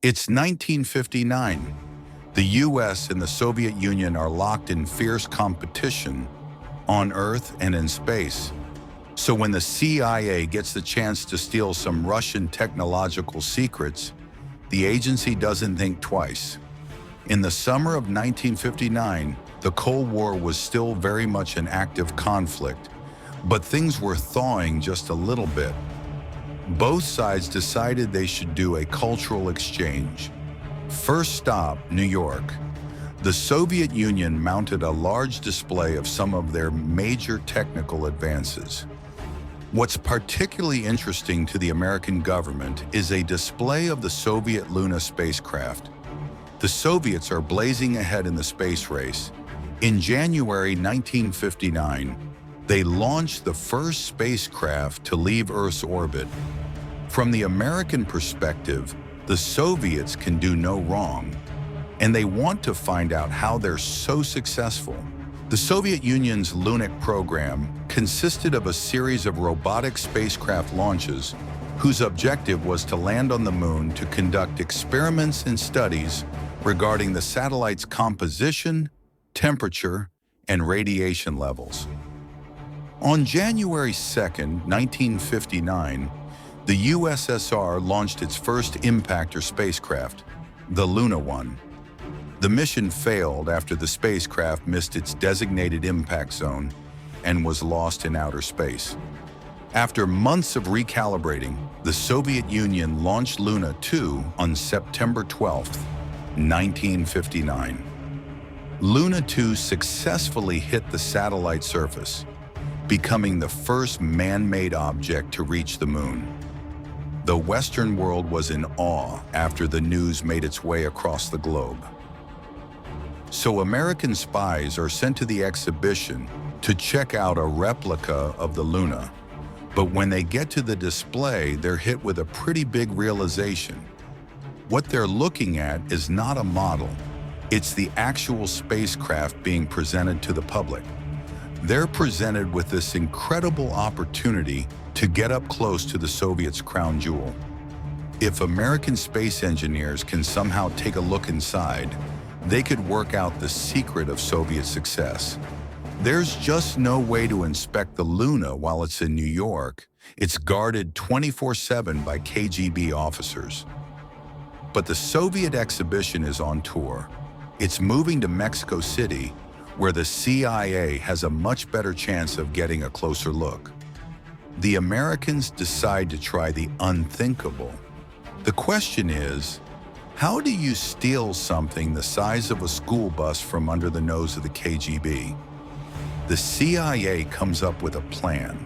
It's 1959. The US and the Soviet Union are locked in fierce competition on Earth and in space. So when the CIA gets the chance to steal some Russian technological secrets, the agency doesn't think twice. In the summer of 1959, the Cold War was still very much an active conflict, but things were thawing just a little bit. Both sides decided they should do a cultural exchange. First stop, New York. The Soviet Union mounted a large display of some of their major technical advances. What's particularly interesting to the American government is a display of the Soviet Luna spacecraft. The Soviets are blazing ahead in the space race. In January 1959, they launched the first spacecraft to leave Earth's orbit. From the American perspective, the Soviets can do no wrong, and they want to find out how they're so successful. The Soviet Union's Lunik program consisted of a series of robotic spacecraft launches whose objective was to land on the moon to conduct experiments and studies regarding the satellite's composition, temperature, and radiation levels. On January 2, 1959, the USSR launched its first impactor spacecraft, the Luna 1. The mission failed after the spacecraft missed its designated impact zone and was lost in outer space. After months of recalibrating, the Soviet Union launched Luna 2 on September 12, 1959. Luna 2 successfully hit the satellite surface, becoming the first man-made object to reach the moon. The Western world was in awe after the news made its way across the globe. So American spies are sent to the exhibition to check out a replica of the Luna. But when they get to the display, they're hit with a pretty big realization. What they're looking at is not a model. It's the actual spacecraft being presented to the public. They're presented with this incredible opportunity to get up close to the Soviets' crown jewel. If American space engineers can somehow take a look inside, they could work out the secret of Soviet success. There's just no way to inspect the Luna while it's in New York. It's guarded 24/7 by KGB officers. But the Soviet exhibition is on tour. It's moving to Mexico City, where the CIA has a much better chance of getting a closer look. The Americans decide to try the unthinkable. The question is, how do you steal something the size of a school bus from under the nose of the KGB? The CIA comes up with a plan.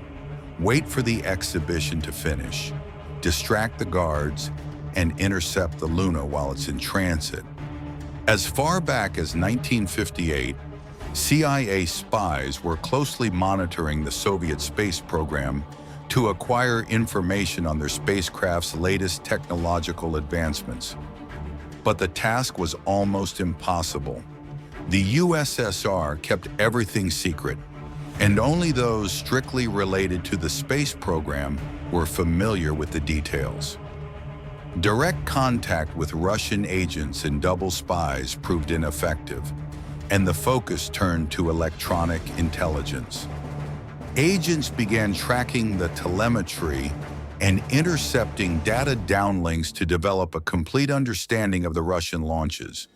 Wait for the exhibition to finish, distract the guards, and intercept the Luna while it's in transit. As far back as 1958, CIA spies were closely monitoring the Soviet space program to acquire information on their spacecraft's latest technological advancements. But the task was almost impossible. The USSR kept everything secret, and only those strictly related to the space program were familiar with the details. Direct contact with Russian agents and double spies proved ineffective, and the focus turned to electronic intelligence. Agents began tracking the telemetry and intercepting data downlinks to develop a complete understanding of the Russian launches.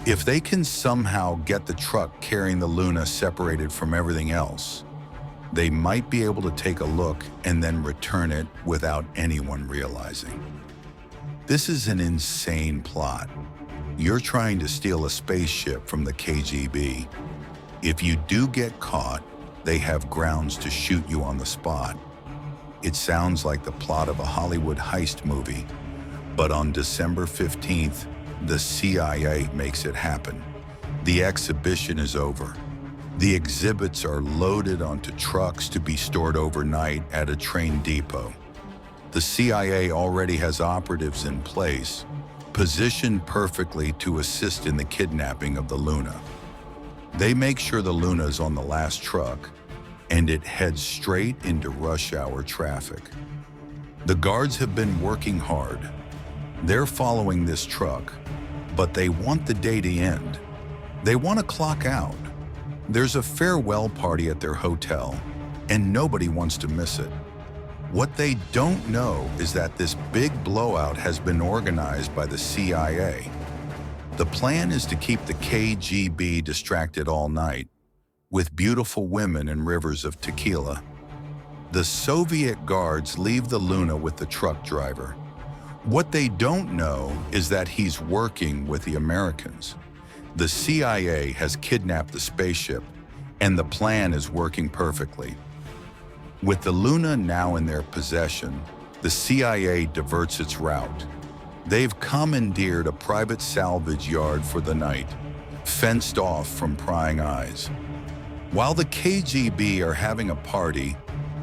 If they can somehow get the truck carrying the Luna separated from everything else, they might be able to take a look and then return it without anyone realizing. This is an insane plot. You're trying to steal a spaceship from the KGB. If you do get caught, they have grounds to shoot you on the spot. It sounds like the plot of a Hollywood heist movie, but on December 15th, the CIA makes it happen. The exhibition is over. The exhibits are loaded onto trucks to be stored overnight at a train depot. The CIA already has operatives in place, positioned perfectly to assist in the kidnapping of the Luna. They make sure the Luna is on the last truck, and it heads straight into rush hour traffic. The guards have been working hard. They're following this truck, but they want the day to end. They want to clock out. There's a farewell party at their hotel, and nobody wants to miss it. What they don't know is that this big blowout has been organized by the CIA. The plan is to keep the KGB distracted all night, with beautiful women and rivers of tequila. The Soviet guards leave the Luna with the truck driver. What they don't know is that he's working with the Americans. The CIA has kidnapped the spaceship, and the plan is working perfectly. With the Luna now in their possession, the CIA diverts its route. They've commandeered a private salvage yard for the night, fenced off from prying eyes. While the KGB are having a party,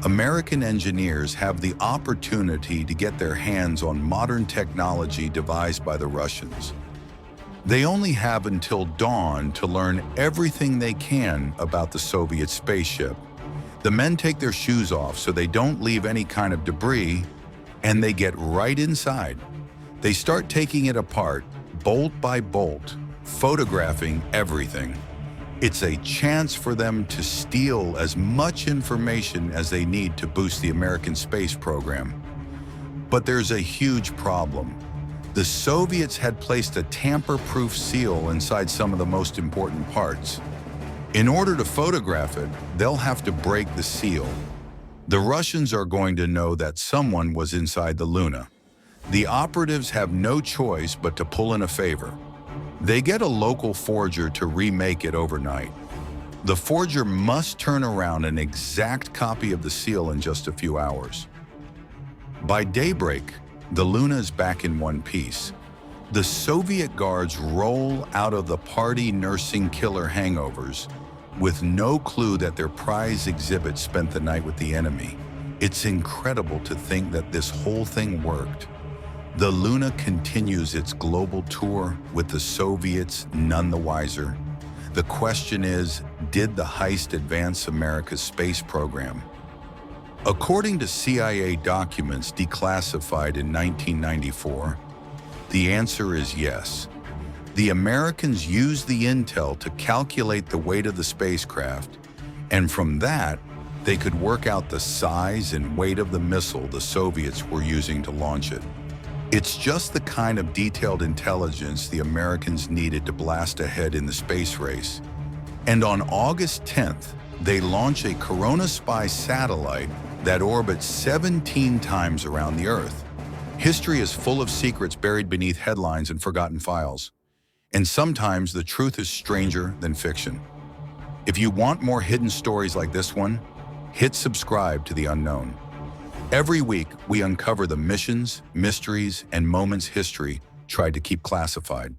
American engineers have the opportunity to get their hands on modern technology devised by the Russians. They only have until dawn to learn everything they can about the Soviet spaceship. The men take their shoes off so they don't leave any kind of debris, and they get right inside. They start taking it apart, bolt by bolt, photographing everything. It's a chance for them to steal as much information as they need to boost the American space program. But there's a huge problem. The Soviets had placed a tamper-proof seal inside some of the most important parts. In order to photograph it, they'll have to break the seal. The Russians are going to know that someone was inside the Luna. The operatives have no choice but to pull in a favor. They get a local forger to remake it overnight. The forger must turn around an exact copy of the seal in just a few hours. By daybreak, the Luna is back in one piece. The Soviet guards roll out of the party nursing killer hangovers with no clue that their prize exhibit spent the night with the enemy. It's incredible to think that this whole thing worked. The Luna continues its global tour with the Soviets none the wiser. The question is, did the heist advance America's space program? According to CIA documents declassified in 1994, the answer is yes. The Americans used the intel to calculate the weight of the spacecraft, and from that, they could work out the size and weight of the missile the Soviets were using to launch it. It's just the kind of detailed intelligence the Americans needed to blast ahead in the space race. And on August 10th, they launch a Corona Spy satellite that orbits 17 times around the Earth. History is full of secrets buried beneath headlines and forgotten files. And sometimes the truth is stranger than fiction. If you want more hidden stories like this one, hit subscribe to The Unknown. Every week, we uncover the missions, mysteries, and moments history tried to keep classified.